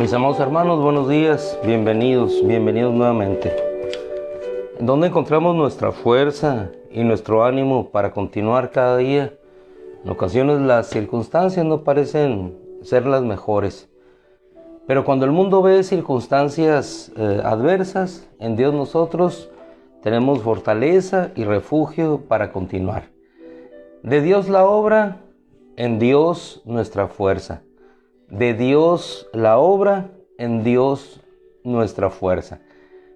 Mis amados hermanos, buenos días, bienvenidos nuevamente. ¿En dónde encontramos nuestra fuerza y nuestro ánimo para continuar cada día? En ocasiones las circunstancias no parecen ser las mejores, pero cuando el mundo ve circunstancias adversas, en Dios nosotros tenemos fortaleza y refugio para continuar. De Dios la obra, en Dios nuestra fuerza. De Dios la obra, en Dios nuestra fuerza.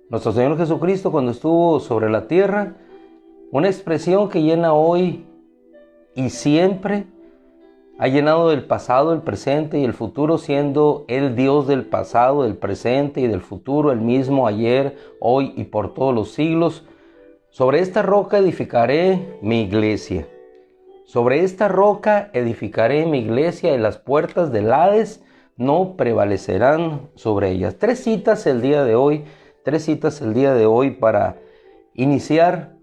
Nuestro Señor Jesucristo, cuando estuvo sobre la tierra, una expresión que llena hoy y siempre, ha llenado el pasado, el presente y el futuro, siendo el Dios del pasado, del presente y del futuro, el mismo ayer, hoy y por todos los siglos. Sobre esta roca edificaré mi iglesia. Sobre esta roca edificaré mi iglesia, y las puertas del Hades no prevalecerán sobre ellas. Tres citas el día de hoy para iniciar.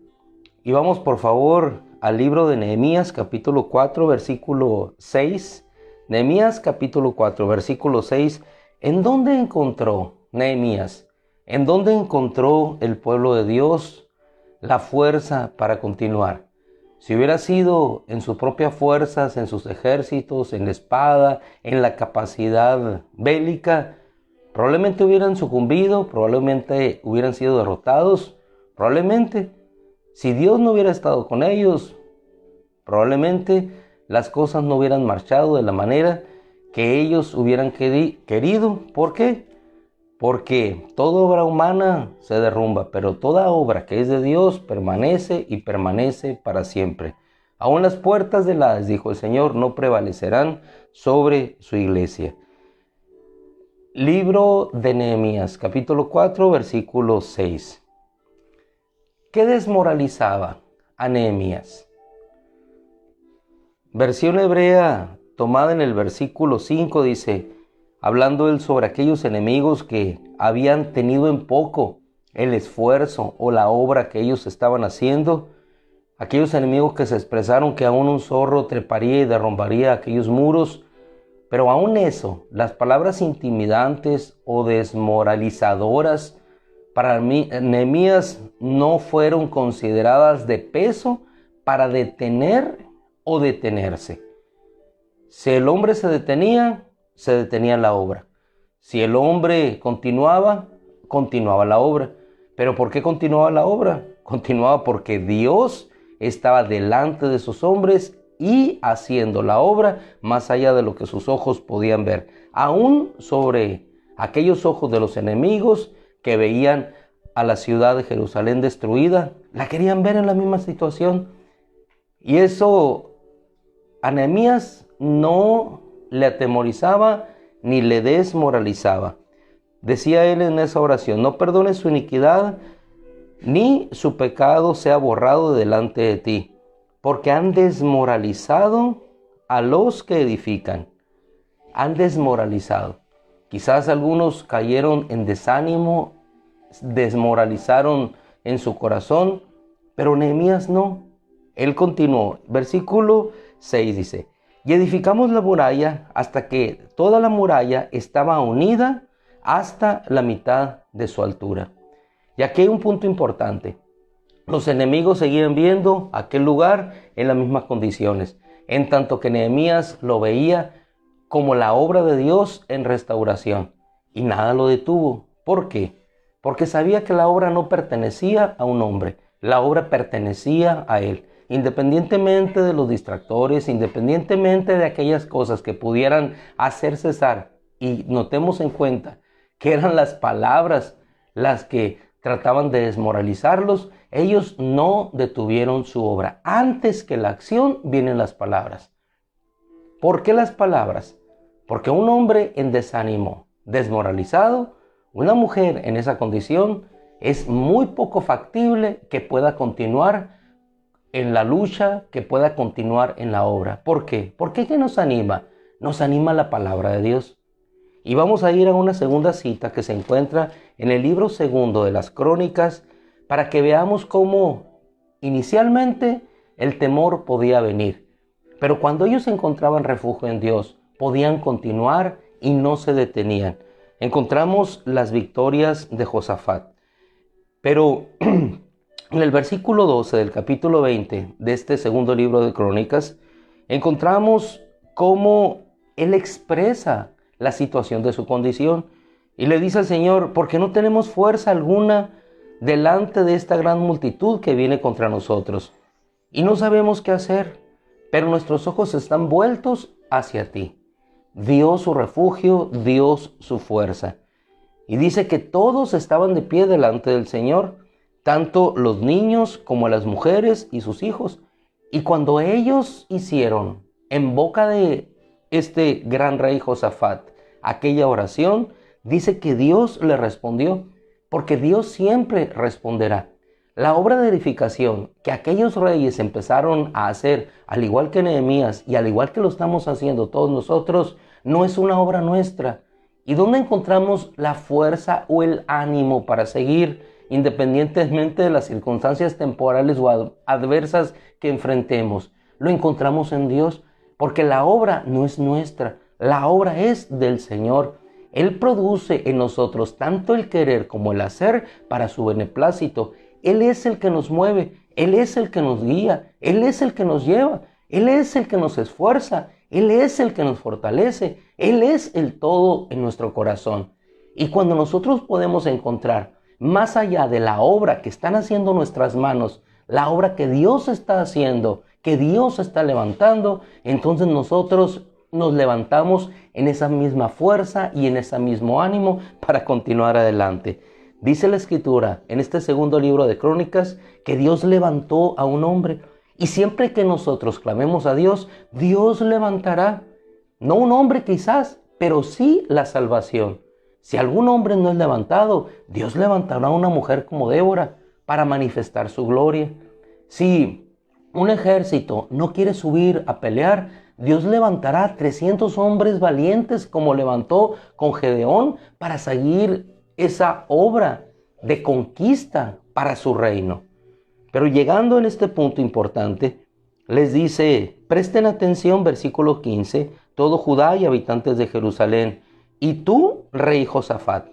Y vamos por favor al libro de Nehemías capítulo 4 versículo 6. Nehemías capítulo 4 versículo 6. ¿En dónde encontró Nehemías? ¿En dónde encontró el pueblo de Dios la fuerza para continuar? Si hubiera sido en sus propias fuerzas, en sus ejércitos, en la espada, en la capacidad bélica, probablemente hubieran sucumbido, probablemente hubieran sido derrotados, probablemente si Dios no hubiera estado con ellos, probablemente las cosas no hubieran marchado de la manera que ellos hubieran querido. ¿Por qué? Porque toda obra humana se derrumba, pero toda obra que es de Dios permanece y permanece para siempre. Aún las puertas del Hades, dijo el Señor, no prevalecerán sobre su iglesia. Libro de Nehemías, capítulo 4, versículo 6. ¿Qué desmoralizaba a Nehemías? Versión hebrea tomada en el versículo 5 dice: hablando él sobre aquellos enemigos que habían tenido en poco el esfuerzo o la obra que ellos estaban haciendo, aquellos enemigos que se expresaron que aún un zorro treparía y derrumbaría aquellos muros, pero aún eso, las palabras intimidantes o desmoralizadoras para Nehemías no fueron consideradas de peso para detener o detenerse. Si el hombre se detenía la obra. Si el hombre continuaba la obra. ¿Pero por qué continuaba la obra? Continuaba porque Dios estaba delante de sus hombres y haciendo la obra más allá de lo que sus ojos podían ver. Aún sobre aquellos ojos de los enemigos que veían a la ciudad de Jerusalén destruida, la querían ver en la misma situación. Y eso a Nehemías no le atemorizaba ni le desmoralizaba. Decía él en esa oración: no perdones su iniquidad, ni su pecado sea borrado de delante de ti, porque han desmoralizado a los que edifican. Han desmoralizado. Quizás algunos cayeron en desánimo, desmoralizaron en su corazón, pero Nehemías no. Él continuó. Versículo 6 dice: y edificamos la muralla hasta que toda la muralla estaba unida hasta la mitad de su altura. Y aquí hay un punto importante. Los enemigos seguían viendo aquel lugar en las mismas condiciones, en tanto que Nehemías lo veía como la obra de Dios en restauración. Y nada lo detuvo. ¿Por qué? Porque sabía que la obra no pertenecía a un hombre, la obra pertenecía a él. Independientemente de los distractores, independientemente de aquellas cosas que pudieran hacer cesar, y notemos en cuenta que eran las palabras las que trataban de desmoralizarlos, ellos no detuvieron su obra. Antes que la acción vienen las palabras. ¿Por qué las palabras? Porque un hombre en desánimo, desmoralizado, una mujer en esa condición, es muy poco factible que pueda continuar en la lucha, que pueda continuar en la obra. ¿Por qué? Porque ¿qué nos anima? Nos anima la palabra de Dios. Y vamos a ir a una segunda cita que se encuentra en el libro segundo de las Crónicas, para que veamos cómo inicialmente el temor podía venir. Pero cuando ellos encontraban refugio en Dios, podían continuar y no se detenían. encontramos las victorias de Josafat. Pero en el versículo 12 del capítulo 20 de este segundo libro de Crónicas, encontramos cómo él expresa la situación de su condición y le dice al Señor: ¿por qué no tenemos fuerza alguna delante de esta gran multitud que viene contra nosotros? Y no sabemos qué hacer, pero nuestros ojos están vueltos hacia ti. Dios su refugio, Dios su fuerza. Y dice que todos estaban de pie delante del Señor, tanto los niños como las mujeres y sus hijos. Y cuando ellos hicieron en boca de este gran rey Josafat aquella oración, dice que Dios le respondió, porque Dios siempre responderá. La obra de edificación que aquellos reyes empezaron a hacer, al igual que Nehemías y al igual que lo estamos haciendo todos nosotros, no es una obra nuestra. ¿Y dónde encontramos la fuerza o el ánimo para seguir, independientemente de las circunstancias temporales o adversas que enfrentemos? Lo encontramos en Dios, porque la obra no es nuestra, la obra es del Señor. Él produce en nosotros tanto el querer como el hacer para su beneplácito. Él es el que nos mueve, Él es el que nos guía, Él es el que nos lleva, Él es el que nos esfuerza, Él es el que nos fortalece, Él es el todo en nuestro corazón. Y cuando nosotros podemos encontrar, más allá de la obra que están haciendo nuestras manos, la obra que Dios está haciendo, que Dios está levantando, entonces nosotros nos levantamos en esa misma fuerza y en ese mismo ánimo para continuar adelante. Dice la Escritura en este segundo libro de Crónicas que Dios levantó a un hombre, y siempre que nosotros clamemos a Dios, Dios levantará, no un hombre quizás, pero sí la salvación. Si algún hombre no es levantado, Dios levantará a una mujer como Débora para manifestar su gloria. Si un ejército no quiere subir a pelear, Dios levantará 300 hombres valientes como levantó con Gedeón para seguir esa obra de conquista para su reino. Pero llegando en este punto importante, les dice: presten atención, versículo 15, todo Judá y habitantes de Jerusalén, y tú, rey Josafat.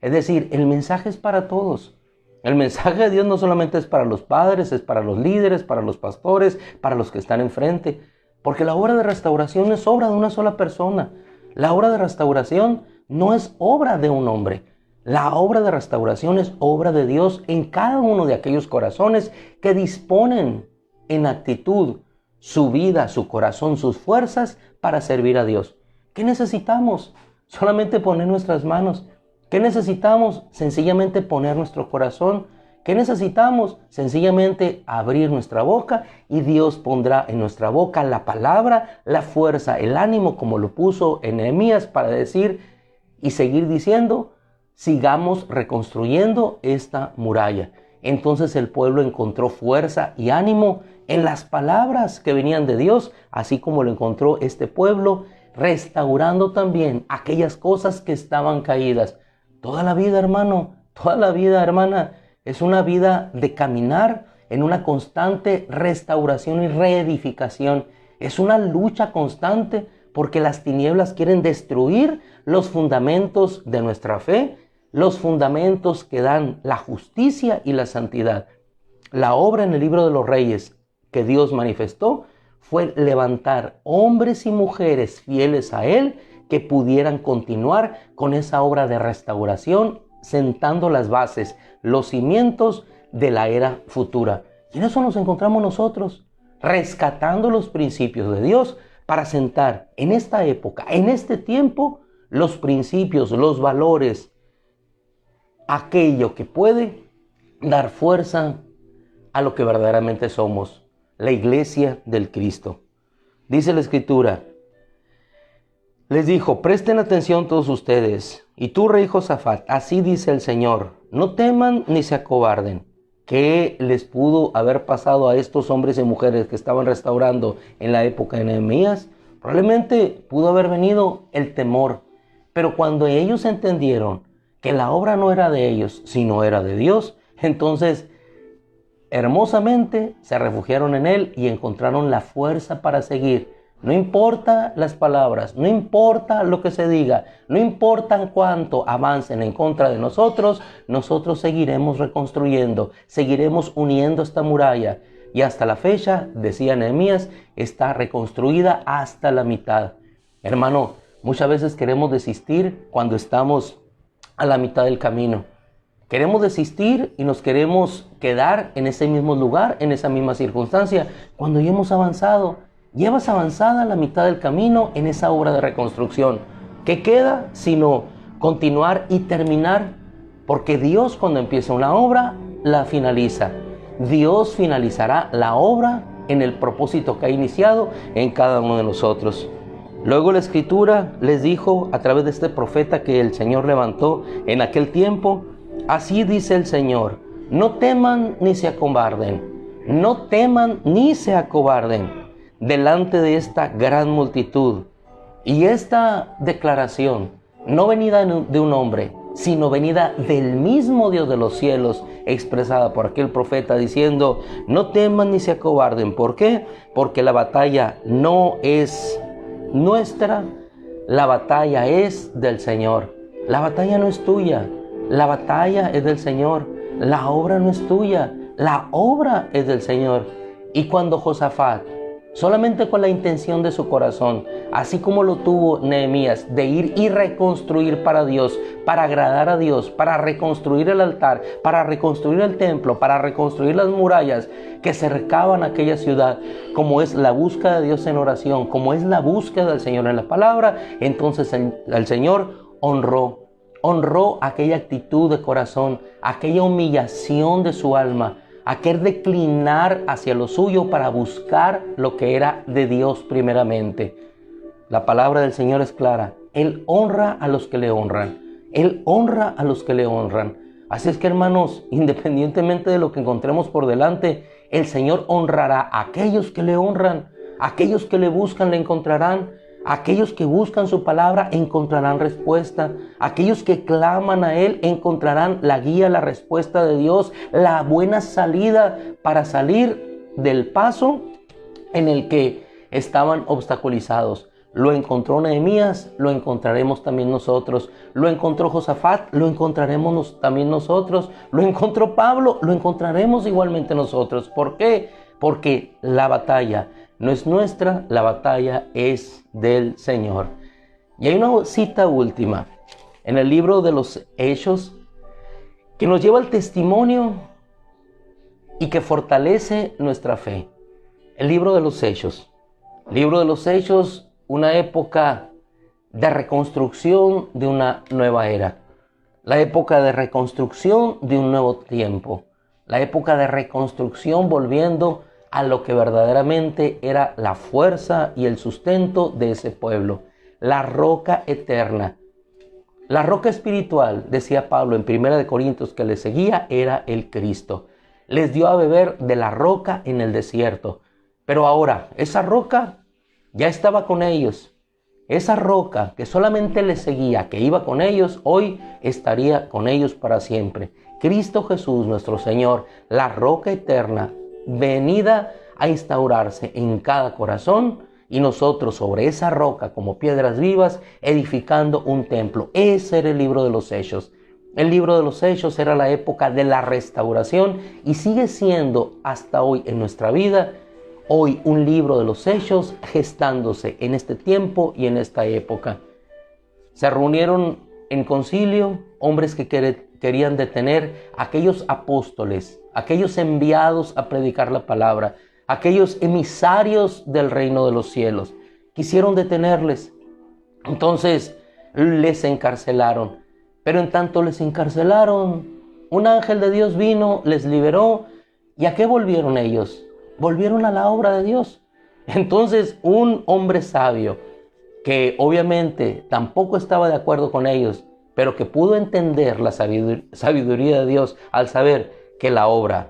Es decir, el mensaje es para todos. El mensaje de Dios no solamente es para los padres, es para los líderes, para los pastores, para los que están enfrente. Porque la obra de restauración no es obra de una sola persona. La obra de restauración no es obra de un hombre. La obra de restauración es obra de Dios en cada uno de aquellos corazones que disponen en actitud su vida, su corazón, sus fuerzas para servir a Dios. ¿Qué necesitamos? Solamente poner nuestras manos. ¿Qué necesitamos? Sencillamente poner nuestro corazón. ¿Qué necesitamos? Sencillamente abrir nuestra boca, y Dios pondrá en nuestra boca la palabra, la fuerza, el ánimo, como lo puso en Nehemías, para decir y seguir diciendo: sigamos reconstruyendo esta muralla. Entonces el pueblo encontró fuerza y ánimo en las palabras que venían de Dios, así como lo encontró este pueblo, restaurando también aquellas cosas que estaban caídas. Toda la vida, hermano, toda la vida, hermana, es una vida de caminar en una constante restauración y reedificación. Es una lucha constante porque las tinieblas quieren destruir los fundamentos de nuestra fe, los fundamentos que dan la justicia y la santidad. La obra en el libro de los Reyes que Dios manifestó fue levantar hombres y mujeres fieles a Él que pudieran continuar con esa obra de restauración, sentando las bases, los cimientos de la era futura. Y en eso nos encontramos nosotros, rescatando los principios de Dios para sentar en esta época, en este tiempo, los principios, los valores, aquello que puede dar fuerza a lo que verdaderamente somos, la iglesia del Cristo. Dice la Escritura: les dijo: presten atención todos ustedes, y tú, rey Josafat, así dice el Señor, no teman ni se acobarden. ¿Qué les pudo haber pasado a estos hombres y mujeres que estaban restaurando en la época de Nehemías? Probablemente pudo haber venido el temor, pero cuando ellos entendieron que la obra no era de ellos, sino era de Dios, entonces hermosamente se refugiaron en Él y encontraron la fuerza para seguir, No importa las palabras, no importa lo que se diga, no importa cuánto avancen en contra de nosotros, nosotros seguiremos reconstruyendo, seguiremos uniendo esta muralla. Y hasta la fecha, decía Nehemías, está reconstruida hasta la mitad. Hermano, muchas veces queremos desistir cuando estamos a la mitad del camino. Queremos desistir y nos queremos quedar en ese mismo lugar, en esa misma circunstancia, cuando ya hemos avanzado. Llevas avanzada la mitad del camino en esa obra de reconstrucción. ¿Qué queda sino continuar y terminar? Porque Dios, cuando empieza una obra, la finaliza. Dios finalizará la obra en el propósito que ha iniciado en cada uno de nosotros. Luego la Escritura les dijo a través de este profeta que el Señor levantó en aquel tiempo: así dice el Señor, no teman ni se acobarden, no teman ni se acobarden delante de esta gran multitud. Y esta declaración, no venida de un hombre, sino venida del mismo Dios de los cielos, expresada por aquel profeta diciendo: no teman ni se acobarden. ¿Por qué? Porque la batalla no es nuestra, la batalla es del Señor. La batalla no es tuya, la batalla es del Señor. La obra no es tuya, la obra es del Señor. Y cuando Josafat, solamente con la intención de su corazón, así como lo tuvo Nehemías, de ir y reconstruir para Dios, para agradar a Dios, para reconstruir el altar, para reconstruir el templo, para reconstruir las murallas que cercaban aquella ciudad, como es la búsqueda de Dios en oración, como es la búsqueda del Señor en la palabra, entonces el Señor honró aquella actitud de corazón, aquella humillación de su alma, aquel declinar hacia lo suyo para buscar lo que era de Dios primeramente. La palabra del Señor es clara. Él honra a los que le honran. Él honra a los que le honran. Así es que, hermanos, independientemente de lo que encontremos por delante, el Señor honrará a aquellos que le honran. Aquellos que le buscan le encontrarán. Aquellos que buscan su palabra encontrarán respuesta. Aquellos que claman a Él encontrarán la guía, la respuesta de Dios, la buena salida para salir del paso en el que estaban obstaculizados. Lo encontró Nehemías, lo encontraremos también nosotros. Lo encontró Josafat, lo encontraremos también nosotros. Lo encontró Pablo, lo encontraremos igualmente nosotros. ¿Por qué? Porque la batalla no es nuestra, la batalla es del Señor. Y hay una cita última en el libro de los Hechos que nos lleva al testimonio y que fortalece nuestra fe. El libro de los Hechos. El libro de los Hechos, una época de reconstrucción de una nueva era. La época de reconstrucción de un nuevo tiempo. La época de reconstrucción volviendo a lo que verdaderamente era la fuerza y el sustento de ese pueblo, la roca eterna. La roca espiritual, decía Pablo en 1 Corintios, que le seguía, era el Cristo. Les dio a beber de la roca en el desierto. Pero ahora, esa roca ya estaba con ellos. Esa roca que solamente les seguía, que iba con ellos, hoy estaría con ellos para siempre. Cristo Jesús, nuestro Señor, la roca eterna, venida a instaurarse en cada corazón, y nosotros sobre esa roca como piedras vivas edificando un templo. Ese era el libro de los Hechos. El libro de los Hechos era la época de la restauración y sigue siendo hasta hoy en nuestra vida, hoy un libro de los Hechos gestándose en este tiempo y en esta época. Se reunieron en concilio hombres que querían detener a aquellos apóstoles, aquellos enviados a predicar la palabra, aquellos emisarios del reino de los cielos. Quisieron detenerles. Entonces les encarcelaron. Pero en tanto les encarcelaron, un ángel de Dios vino, les liberó. ¿Y a qué volvieron ellos? Volvieron a la obra de Dios. Entonces un hombre sabio, que obviamente tampoco estaba de acuerdo con ellos, pero que pudo entender la sabiduría de Dios al saber que la obra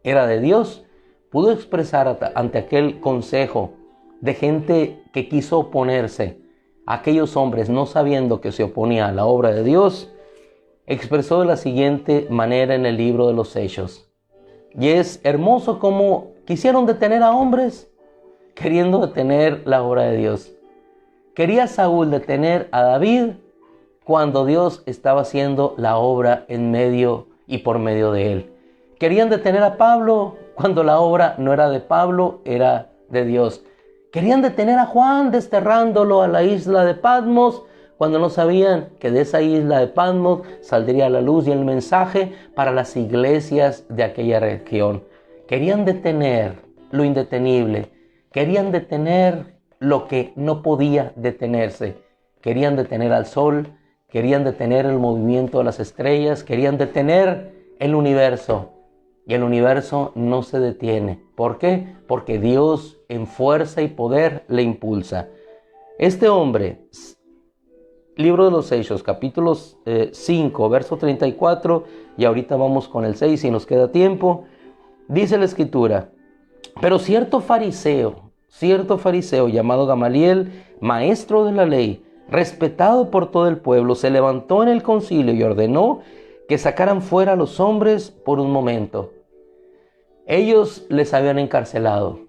era de Dios, pudo expresar ante aquel consejo de gente que quiso oponerse, a aquellos hombres no sabiendo que se oponía a la obra de Dios, expresó de la siguiente manera en el libro de los Hechos. Y es hermoso cómo quisieron detener a hombres queriendo detener la obra de Dios. Quería Saúl detener a David cuando Dios estaba haciendo la obra en medio y por medio de él. Querían detener a Pablo cuando la obra no era de Pablo, era de Dios. Querían detener a Juan desterrándolo a la isla de Patmos cuando no sabían que de esa isla de Patmos saldría la luz y el mensaje para las iglesias de aquella región. Querían detener lo indetenible. Querían detener lo que no podía detenerse. Querían detener al sol, querían detener el movimiento de las estrellas, querían detener el universo. Y el universo no se detiene. ¿Por qué? Porque Dios en fuerza y poder le impulsa. Este hombre, Libro de los Hechos, capítulo 5, verso 34, y ahorita vamos con el 6 si nos queda tiempo, dice la Escritura: pero cierto fariseo llamado Gamaliel, maestro de la ley, respetado por todo el pueblo, se levantó en el concilio y ordenó que sacaran fuera a los hombres por un momento. Ellos les habían encarcelado.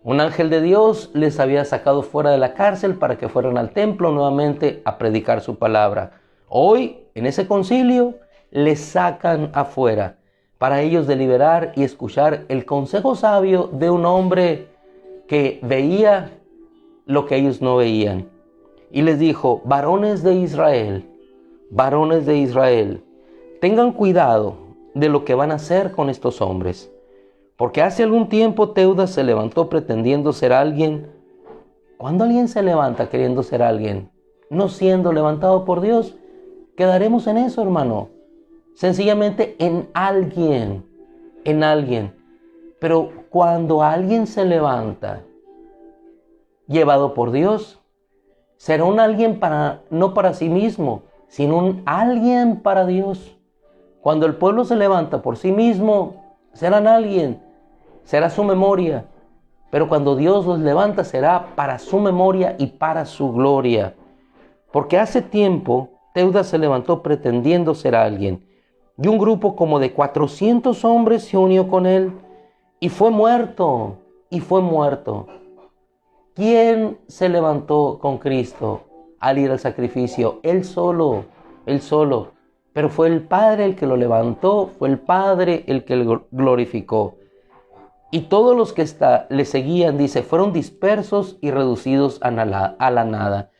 Un ángel de Dios les había sacado fuera de la cárcel para que fueran al templo nuevamente a predicar su palabra. Hoy, en ese concilio, les sacan afuera para ellos deliberar y escuchar el consejo sabio de un hombre que veía lo que ellos no veían. Y les dijo: varones de Israel, tengan cuidado de lo que van a hacer con estos hombres. Porque hace algún tiempo Teudas se levantó pretendiendo ser alguien. Cuando alguien se levanta queriendo ser alguien, no siendo levantado por Dios, quedaremos en eso, hermano. Sencillamente en alguien. Pero cuando alguien se levanta, llevado por Dios, será un alguien no para sí mismo, sino un alguien para Dios. Cuando el pueblo se levanta por sí mismo, serán alguien, será su memoria. Pero cuando Dios los levanta, será para su memoria y para su gloria. Porque hace tiempo Teudas se levantó pretendiendo ser alguien, y un grupo como de 400 hombres se unió con él, y fue muerto. ¿Quién se levantó con Cristo al ir al sacrificio? Él solo. Pero fue el Padre el que lo levantó, fue el Padre el que lo glorificó. Y todos los que le seguían, dice, fueron dispersos y reducidos a la nada.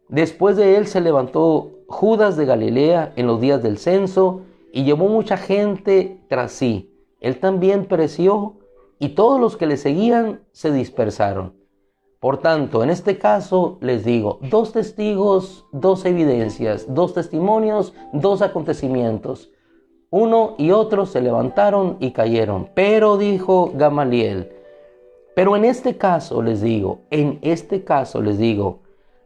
Después de él se levantó Judas de Galilea en los días del censo y llevó mucha gente tras sí. Él también pereció y todos los que le seguían se dispersaron. Por tanto, en este caso les digo, 2 testigos, 2 evidencias, 2 testimonios, 2 acontecimientos. Uno y otro se levantaron y cayeron. Pero dijo Gamaliel, pero en este caso les digo,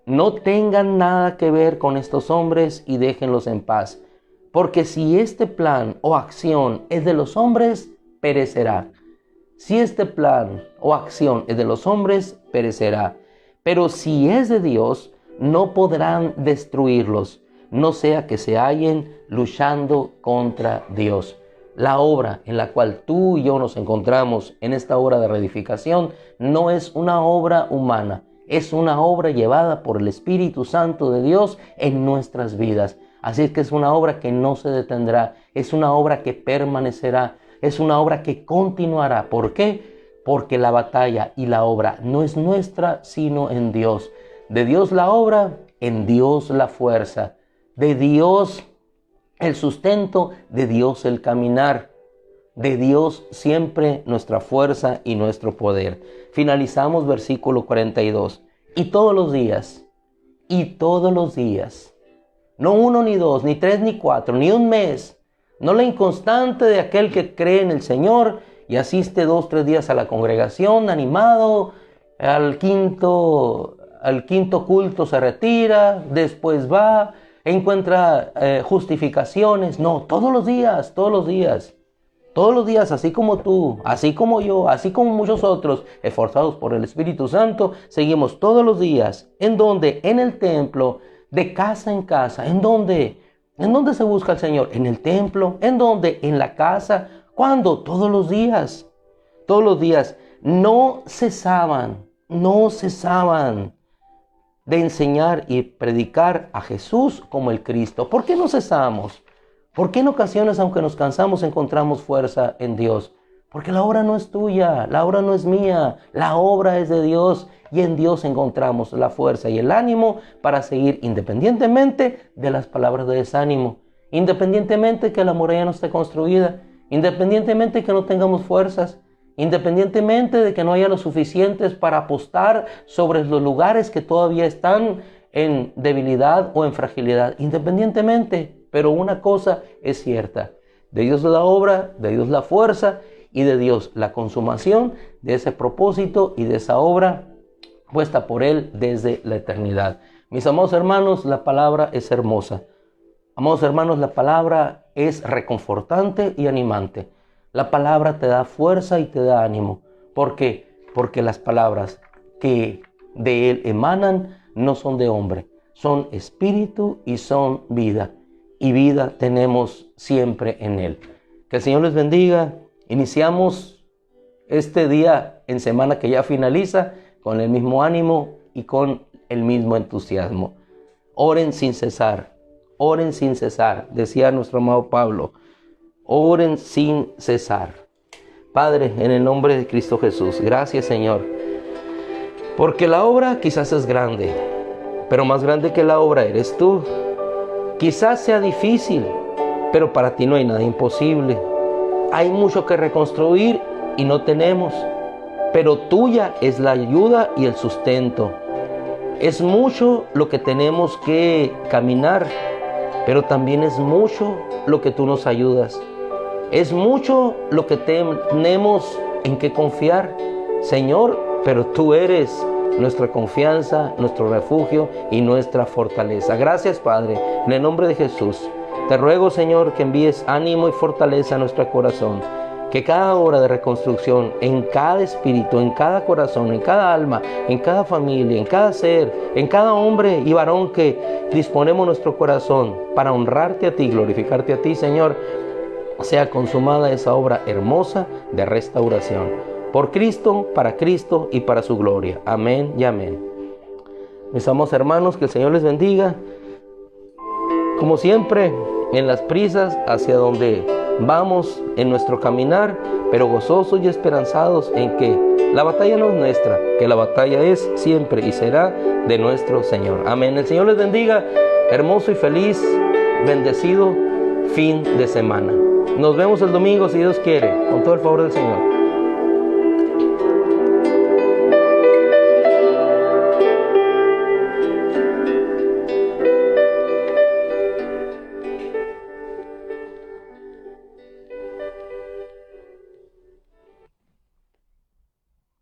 no tengan nada que ver con estos hombres y déjenlos en paz. Porque si este plan o acción es de los hombres, perecerá. Pero si es de Dios, no podrán destruirlos, no sea que se hallen luchando contra Dios. La obra en la cual tú y yo nos encontramos en esta obra de reedificación no es una obra humana, es una obra llevada por el Espíritu Santo de Dios en nuestras vidas. Así es que es una obra que no se detendrá, es una obra que permanecerá, es una obra que continuará. ¿Por qué? Porque la batalla y la obra no es nuestra, sino en Dios. De Dios la obra, en Dios la fuerza. De Dios el sustento, de Dios el caminar. De Dios siempre nuestra fuerza y nuestro poder. Finalizamos versículo 42. Y todos los días, no 1 ni 2, ni 3 ni 4, ni un mes, no la inconstante de aquel que cree en el Señor y asiste 2, 3 días a la congregación, animado, al quinto culto se retira, después va, encuentra justificaciones. No, todos los días, así como tú, así como yo, así como muchos otros, esforzados por el Espíritu Santo, seguimos todos los días. ¿En dónde? En el templo, de casa en casa. ¿En dónde? ¿En dónde se busca al Señor? En el templo. ¿En dónde? En la casa. ¿Cuándo? Todos los días. no cesaban de enseñar y predicar a Jesús como el Cristo. ¿Por qué no cesamos? ¿Por qué en ocasiones, aunque nos cansamos, encontramos fuerza en Dios? Porque la obra no es tuya, la obra no es mía, la obra es de Dios, y en Dios encontramos la fuerza y el ánimo para seguir, independientemente de las palabras de desánimo, independientemente que la muralla no esté construida, independientemente que no tengamos fuerzas, independientemente de que no haya lo suficientes para apostar sobre los lugares que todavía están en debilidad o en fragilidad, independientemente. Pero una cosa es cierta: de Dios la obra, de Dios la fuerza y de Dios la consumación de ese propósito y de esa obra puesta por Él desde la eternidad. Mis amados hermanos, la palabra es hermosa. Amados hermanos, la palabra es reconfortante y animante. La palabra te da fuerza y te da ánimo. ¿Por qué? Porque las palabras que de Él emanan no son de hombre, son espíritu y son vida. Y vida tenemos siempre en Él. Que el Señor les bendiga. Iniciamos este día en semana que ya finaliza con el mismo ánimo y con el mismo entusiasmo. Oren sin cesar, decía nuestro amado Pablo. Oren sin cesar. Padre, en el nombre de Cristo Jesús, gracias, Señor, porque la obra quizás es grande, pero más grande que la obra eres tú. Quizás sea difícil, pero para ti no hay nada imposible. Hay mucho que reconstruir y no tenemos, pero tuya es la ayuda y el sustento. Es mucho lo que tenemos que caminar, pero también es mucho lo que tú nos ayudas. Es mucho lo que tenemos en que confiar, Señor, pero tú eres nuestra confianza, nuestro refugio y nuestra fortaleza. Gracias, Padre, en el nombre de Jesús. Te ruego, Señor, que envíes ánimo y fortaleza a nuestro corazón. Que cada hora de reconstrucción, en cada espíritu, en cada corazón, en cada alma, en cada familia, en cada ser, en cada hombre y varón que disponemos nuestro corazón para honrarte a ti, glorificarte a ti, Señor, sea consumada esa obra hermosa de restauración. Por Cristo, para Cristo y para su gloria. Amén y amén. Mis amados hermanos, que el Señor les bendiga. Como siempre, en las prisas hacia donde vamos en nuestro caminar, pero gozosos y esperanzados en que la batalla no es nuestra, que la batalla es siempre y será de nuestro Señor. Amén. El Señor les bendiga. Hermoso y feliz, bendecido fin de semana. Nos vemos el domingo, si Dios quiere, con todo el favor del Señor.